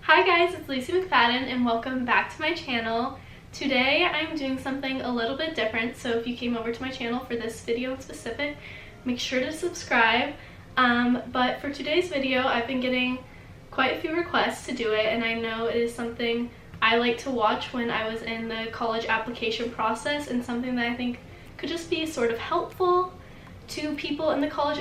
Hi guys, it's McFadin and welcome back to my channel. Today I'm doing something a little bit different, so if you came over to my channel for this video in specific, make sure to subscribe. But for today's video, I've been getting quite a few requests to do it, and I know it is something I like to watch when I was in the college application process, and something that I think could just be sort of helpful to people in the college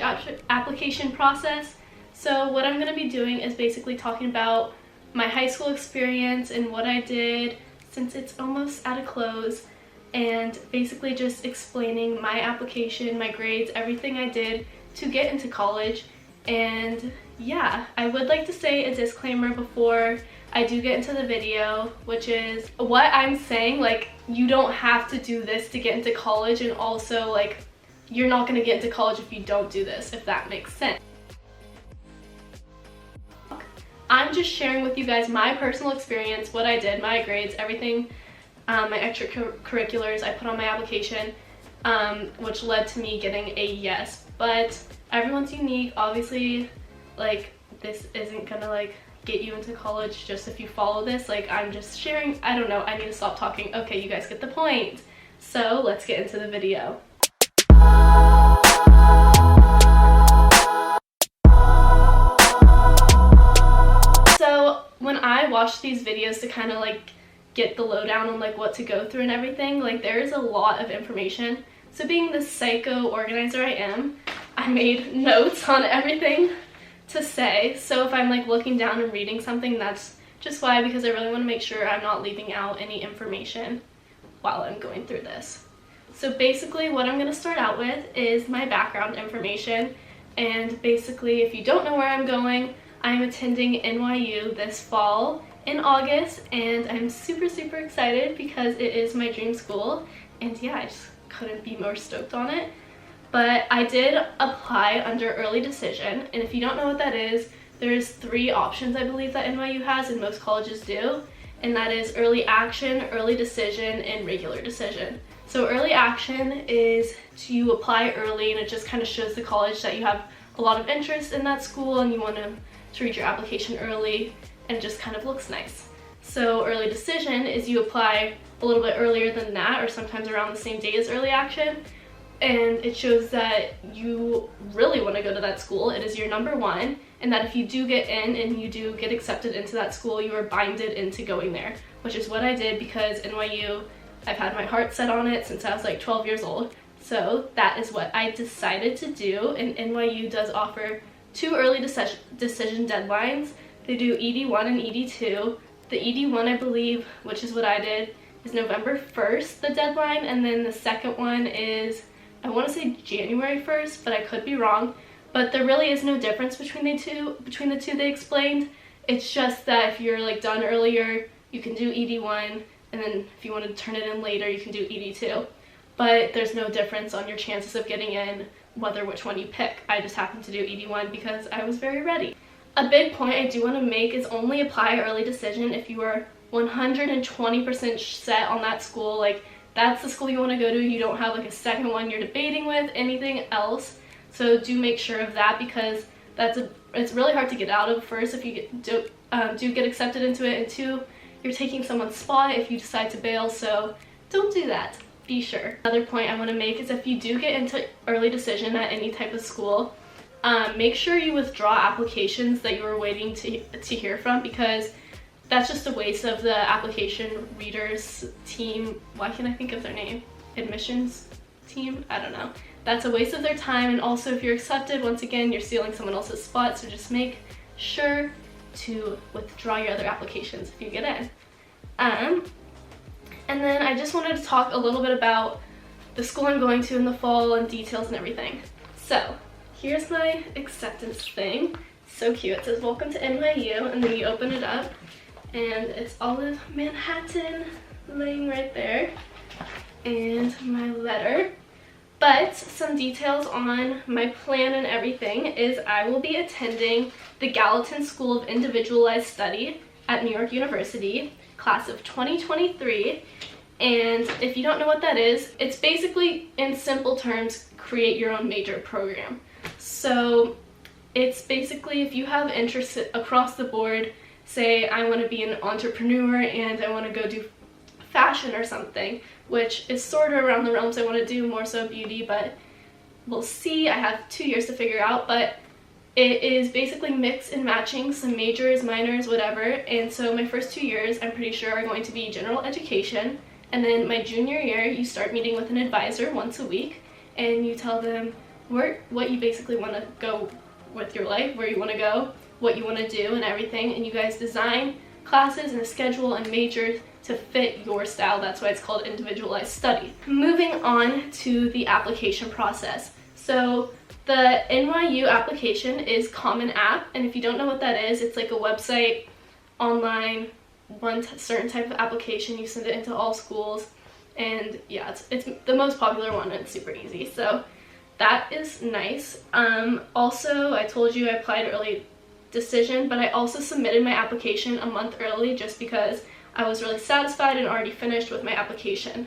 application process. So what I'm going to be doing is basically talking about my high school experience and what I did since it's almost at a close, and basically just explaining my application, my grades, everything I did to get into college. And yeah, I would like to say a disclaimer before I do get into the video, which is what I'm saying, like, you don't have to do this to get into college, and also like you're not going to get into college if you don't do this, if that makes sense. I'm just sharing with you guys my personal experience, what I did, my grades, everything, my extracurriculars I put on my application, which led to me getting a yes. But everyone's unique. Obviously, like, this isn't gonna like get you into college just if you follow this. Like, I'm just sharing. I don't know, I need to stop talking. Okay, you guys get the point. So let's get into the video. When I watch these videos to kind of like get the lowdown on like what to go through and everything, like there is a lot of information. So being the psycho organizer I am, I made notes on everything to say. So if I'm like looking down and reading something, that's just why, because I really want to make sure I'm not leaving out any information while I'm going through this. So basically what I'm going to start out with is my background information. And basically, if you don't know where I'm going, I'm attending NYU this fall in August, and I'm super excited because it is my dream school, and yeah, I just couldn't be more stoked on it. But I did apply under early decision, and if you don't know what that is, there's 3 options I believe that NYU has, and most colleges do, and that is early action, early decision, and regular decision. So early action is to apply early, and it just kind of shows the college that you have a lot of interest in that school and you want to read your application early, and it just kind of looks nice. So early decision is you apply a little bit earlier than that, or sometimes around the same day as early action, and it shows that you really want to go to that school. It is your number one, and that if you do get in and you do get accepted into that school, you are binded into going there, which is what I did, because NYU, I've had my heart set on it since I was like 12 years old. So that is what I decided to do, and NYU does offer 2 early decision deadlines. They do ED1 and ED2. The ED1, I believe, which is what I did, is November 1st, the deadline, and then the second one is, I want to say January 1st, but I could be wrong. But there really is no difference between the two they explained. It's just that if you're like done earlier, you can do ED1, and then if you want to turn it in later, you can do ED2. But there's no difference on your chances of getting in, whether which one you pick. I just happened to do ED1 because I was very ready. A big point I do want to make is only apply early decision if you are 120% set on that school. Like, that's the school you want to go to. You don't have like a second one you're debating with, anything else. So do make sure of that, because it's really hard to get out of. First, if you do get accepted into it, and 2, you're taking someone's spot if you decide to bail, so don't do that. Be sure. Another point I want to make is if you do get into early decision at any type of school, make sure you withdraw applications that you were waiting to hear from, because that's just a waste of the application readers team. Why can't I think of their name? Admissions team? I don't know. That's a waste of their time, and also if you're accepted, once again, you're stealing someone else's spot, so just make sure to withdraw your other applications if you get in. And then I just wanted to talk a little bit about the school I'm going to in the fall and details and everything. So here's my acceptance thing. So cute. It says welcome to NYU, and then you open it up and it's all of Manhattan laying right there, and my letter. But some details on my plan and everything is I will be attending the Gallatin School of Individualized Study at New York University, class of 2023. And if you don't know what that is, it's basically, in simple terms, create your own major program. So it's basically, if you have interests across the board say I want to be an entrepreneur and I want to go do fashion or something, which is sort of around the realms I want to do, more so beauty, but we'll see. I have 2 years to figure out, but it is basically mix and matching some majors, minors, whatever. And so my first 2 years, I'm pretty sure, are going to be general education. And then my junior year, you start meeting with an advisor once a week, and you tell them what you basically want to go with your life, where you want to go, what you want to do, and everything. And you guys design classes and a schedule and majors to fit your style. That's why it's called individualized study. Moving on to the application process. So the NYU application is Common App, and if you don't know what that is, it's like a website, online, certain type of application. You send it into all schools, and yeah, it's the most popular one, and it's super easy. So that is nice. Also, I told you I applied early decision, but I also submitted my application a month early just because I was really satisfied and already finished with my application.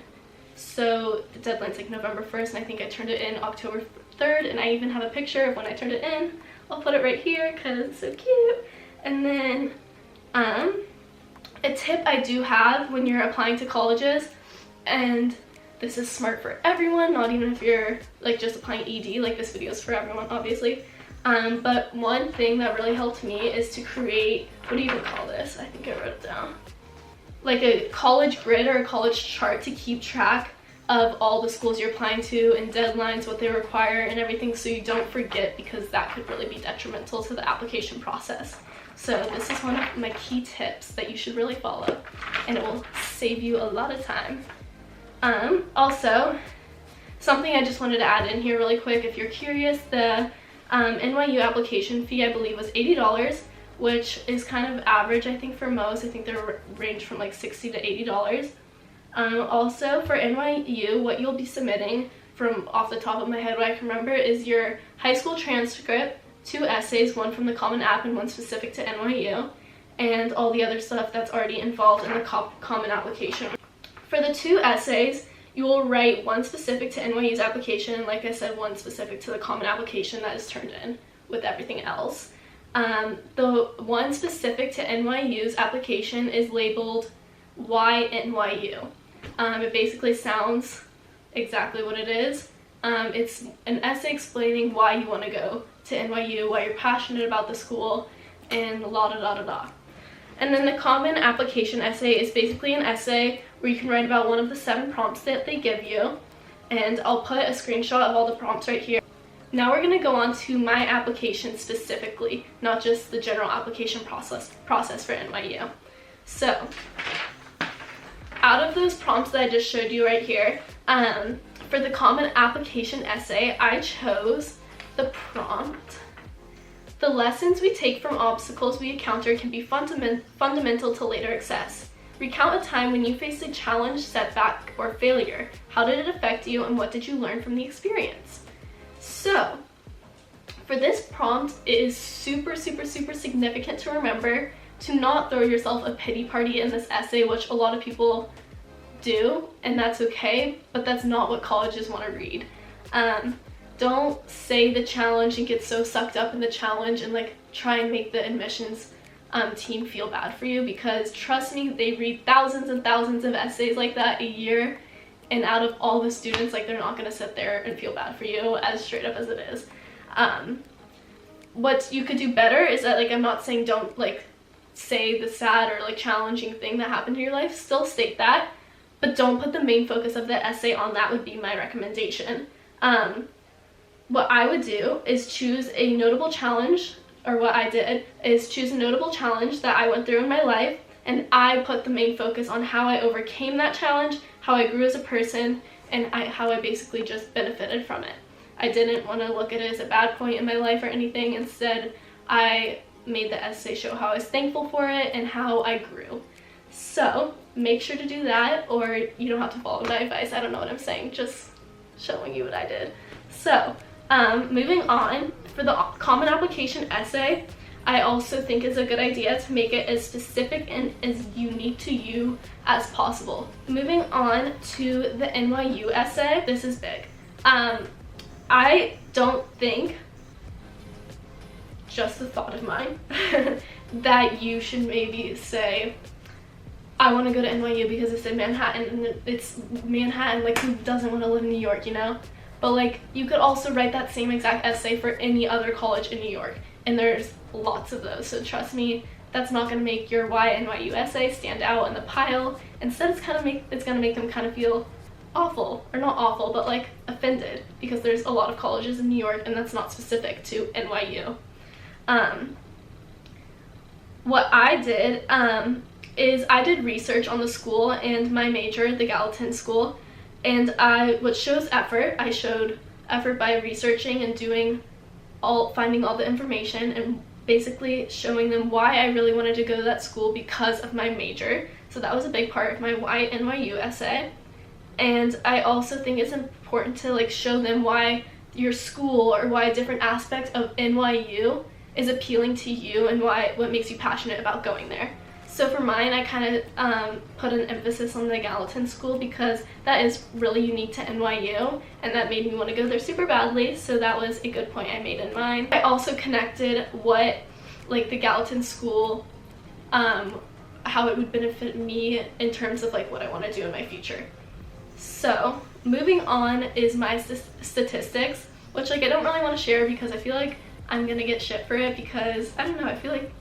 So the deadline's like November 1st, and I think I turned it in October 3rd, and I even have a picture of when I turned it in. I'll put it right here because it's so cute. And then a tip I do have when you're applying to colleges, and this is smart for everyone, not even if you're like just applying ED, like this video is for everyone obviously, but one thing that really helped me is to create, what do you even call this? I think I wrote it down. Like a college grid or a college chart to keep track of all the schools you're applying to and deadlines, what they require and everything, so you don't forget, because that could really be detrimental to the application process. So this is one of my key tips that you should really follow, and it will save you a lot of time. Also, something I just wanted to add in here really quick, if you're curious, the NYU application fee I believe was $80, which is kind of average I think for most. I think they range from like $60 to $80. Also for NYU, what you'll be submitting, from off the top of my head what I can remember, is your high school transcript, 2 essays, one from the Common App and one specific to NYU, and all the other stuff that's already involved in the Common application. For the 2 essays, you will write one specific to NYU's application, and like I said, one specific to the Common application that is turned in with everything else. The one specific to NYU's application is labeled Why NYU. It basically sounds exactly what it is. It's an essay explaining why you want to go to NYU, why you're passionate about the school, and la-da-da-da-da. And then the Common application essay is basically an essay where you can write about one of the 7 prompts that they give you, and I'll put a screenshot of all the prompts right here. Now we're going to go on to my application specifically, not just the general application process for NYU. So, out of those prompts that I just showed you right here, for the Common application essay, I chose the prompt: the lessons we take from obstacles we encounter can be fundamental to later success. Recount a time when you faced a challenge, setback, or failure. How did it affect you, and what did you learn from the experience? So, for this prompt, it is super significant to remember to not throw yourself a pity party in this essay, which a lot of people do, and that's okay, but that's not what colleges want to read. Don't say the challenge and get so sucked up in the challenge and like try and make the admissions team feel bad for you, because trust me, they read thousands and thousands of essays like that a year, and out of all the students, like, they're not going to sit there and feel bad for you, as straight up as it is. What you could do better is that, like, I'm not saying don't like say the sad or like challenging thing that happened in your life, still state that, but don't put the main focus of the essay on that, would be my recommendation. What I would do is choose a notable challenge, or what I did is choose a notable challenge that I went through in my life, and I put the main focus on how I overcame that challenge, how I grew as a person, and how I basically just benefited from it. I didn't want to look at it as a bad point in my life or anything. Instead, I made the essay show how I was thankful for it and how I grew. So make sure to do that, or you don't have to follow my advice. I don't know what I'm saying, just showing you what I did. So moving on, for the Common application essay, I also think it's a good idea to make it as specific and as unique to you as possible. Moving on to the NYU essay, this is big. I don't think, just a thought of mine, that you should maybe say, I want to go to NYU because it's in Manhattan, and it's Manhattan, like who doesn't want to live in New York, you know? But like you could also write that same exact essay for any other college in New York, and there's lots of those, so trust me, that's not going to make your why NYU essay stand out in the pile. Instead, it's going to make them kind of feel awful, or not awful, but like offended, because there's a lot of colleges in New York and that's not specific to NYU. What I did is I did research on the school and my major, the Gallatin School, and what shows effort, I showed effort by researching and finding all the information and basically showing them why I really wanted to go to that school because of my major. So that was a big part of my why NYU essay. And I also think it's important to like show them why your school or why a different aspect of NYU is appealing to you and what makes you passionate about going there. So for mine, I kind of put an emphasis on the Gallatin School because that is really unique to NYU, and that made me want to go there super badly, so that was a good point I made in mine. I also connected what like the Gallatin School, how it would benefit me in terms of like what I want to do in my future. So moving on is my statistics, which like I don't really want to share because I feel like I'm gonna get shit for it, because I don't know, I feel like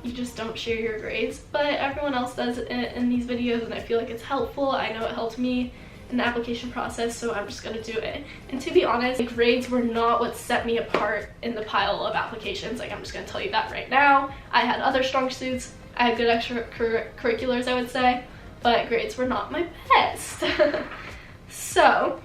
you just don't share your grades, but everyone else does it in these videos, and I feel like it's helpful. I know it helped me in the application process, so I'm just gonna do it. And to be honest, the grades were not what set me apart in the pile of applications. Like, I'm just gonna tell you that right now. I had other strong suits, I had good extracurriculars, I would say, but grades were not my best. So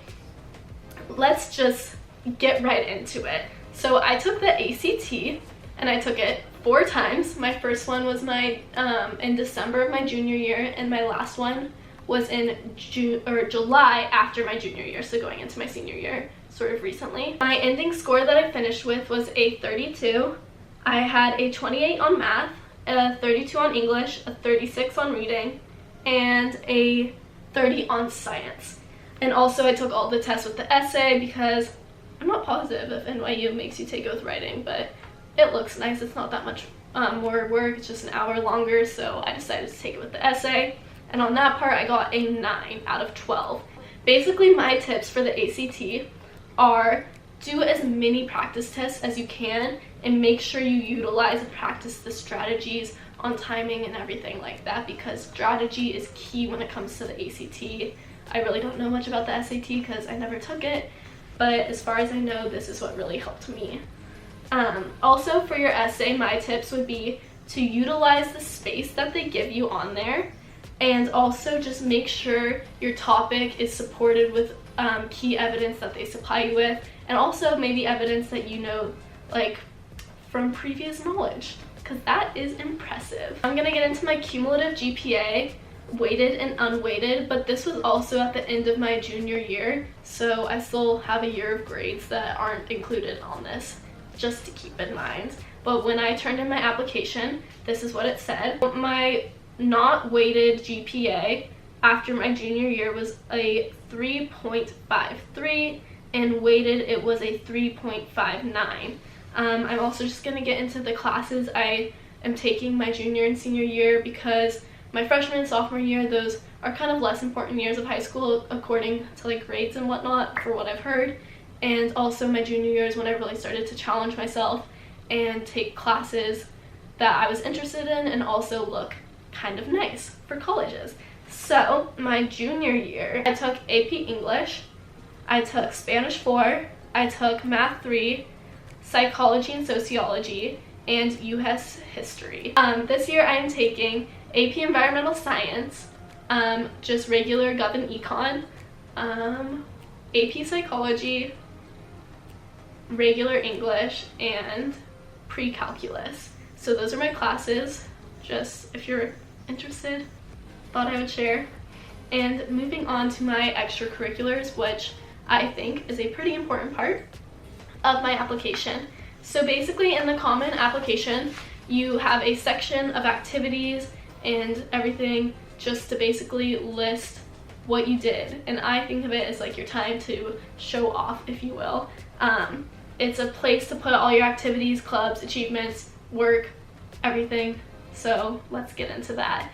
let's just get right into it. So I took the ACT, and I took it 4 times. My first one was in December of my junior year, and my last one was in July after my junior year, so going into my senior year sort of recently. My ending score that I finished with was a 32. I had a 28 on math, a 32 on English, a 36 on reading, and a 30 on science. And also I took all the tests with the essay because I'm not positive if NYU makes you take it with writing, but it looks nice. It's not that much more work. It's just an hour longer, so I decided to take it with the essay. And on that part, I got a 9 out of 12. Basically, my tips for the ACT are do as many practice tests as you can and make sure you utilize and practice the strategies on timing and everything like that, because strategy is key when it comes to the ACT. I really don't know much about the SAT because I never took it, but as far as I know, this is what really helped me. Also for your essay, my tips would be to utilize the space that they give you on there, and also just make sure your topic is supported with key evidence that they supply you with, and also maybe evidence that you know like from previous knowledge, because that is impressive. I'm gonna get into my cumulative GPA, weighted and unweighted, but this was also at the end of my junior year, so I still have a year of grades that aren't included on this, just to keep in mind. But when I turned in my application, this is what it said. My not weighted GPA after my junior year was a 3.53, and weighted it was a 3.59. I'm also just going to get into the classes I am taking my junior and senior year, because my freshman and sophomore year, those are kind of less important years of high school according to like grades and whatnot, for what I've heard. And also my junior year is when I really started to challenge myself and take classes that I was interested in and also look kind of nice for colleges. So my junior year, I took AP English, I took Spanish 4, I took Math 3, Psychology and Sociology, and US History. This year I am taking AP Environmental Science, just regular Gov and Econ, AP Psychology, regular English, and pre-calculus. So those are my classes, just if you're interested, thought I would share. And moving on to my extracurriculars, which I think is a pretty important part of my application. So basically in the common application, you have a section of activities and everything just to basically list what you did. And I think of it as like your time to show off, if you will. It's a place to put all your activities, clubs, achievements, work, everything So let's get into that.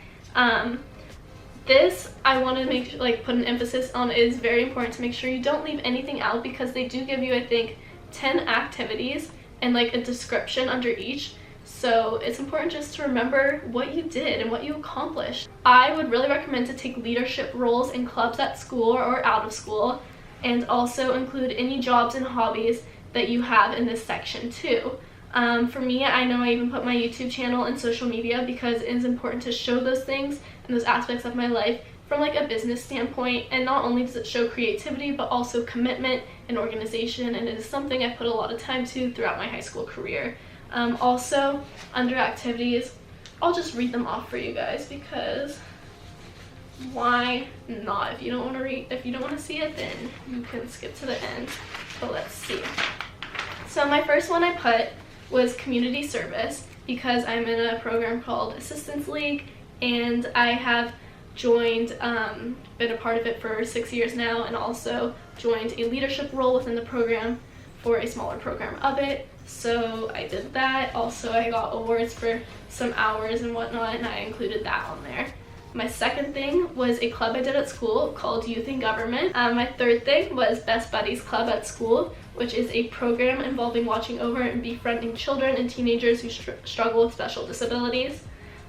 This I want to make put an emphasis on is very important to make sure you don't leave anything out, because they do give you, I think, 10 activities and like a description under each. So it's important just to remember what you did and what you accomplished. I would really recommend to take leadership roles in clubs at school or out of school, and also include any jobs and hobbies that you have in this section too. For me, I know I even put my YouTube channel and social media because it is important to show those things and those aspects of my life from like a business standpoint, and not only does it show creativity but also commitment and organization, and it is something I put a lot of time to throughout my high school career. Also, under activities, I'll just read them off for you guys because why not? If you don't want to see it, then you can skip to the end. But let's see. So my first one I put was community service, because I'm in a program called Assistance League, and I have joined, been a part of it for 6 years now, and also joined a leadership role within the program for a smaller program of it. So I did that. Also, I got awards for some hours and whatnot, and I included that on there. My second thing was a club I did at school called Youth in Government. My third thing was Best Buddies Club at school, which is a program involving watching over and befriending children and teenagers who struggle with special disabilities.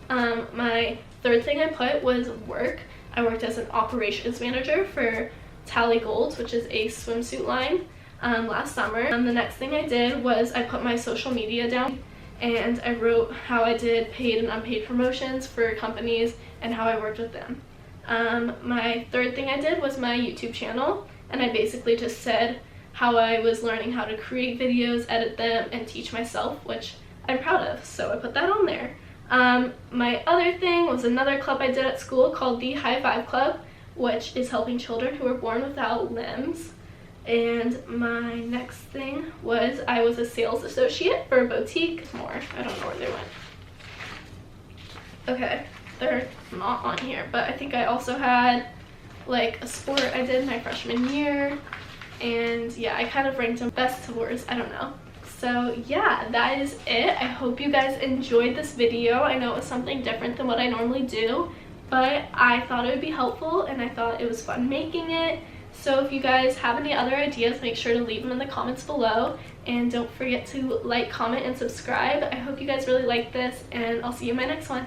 My third thing I put was work. I worked as an operations manager for Tally Golds, which is a swimsuit line, last summer. The next thing I did was I put my social media down, and I wrote how I did paid and unpaid promotions for companies and how I worked with them. My third thing I did was my YouTube channel, and I basically just said how I was learning how to create videos, edit them, and teach myself, which I'm proud of, so I put that on there. My other thing was another club I did at school called the High Five Club, which is helping children who are born without limbs. And my next thing was I was a sales associate for a boutique. More, I don't know where they went. Okay, they're not on here, but I think I also had like a sport I did my freshman year, and yeah, I kind of ranked them best to worst, I don't know. So yeah, that is it. I hope you guys enjoyed this video. I know it was something different than what I normally do, but I thought it would be helpful, and I thought it was fun making it. So if you guys have any other ideas, make sure to leave them in the comments below, and don't forget to like, comment, and subscribe. I hope you guys really like this, and I'll see you in my next one.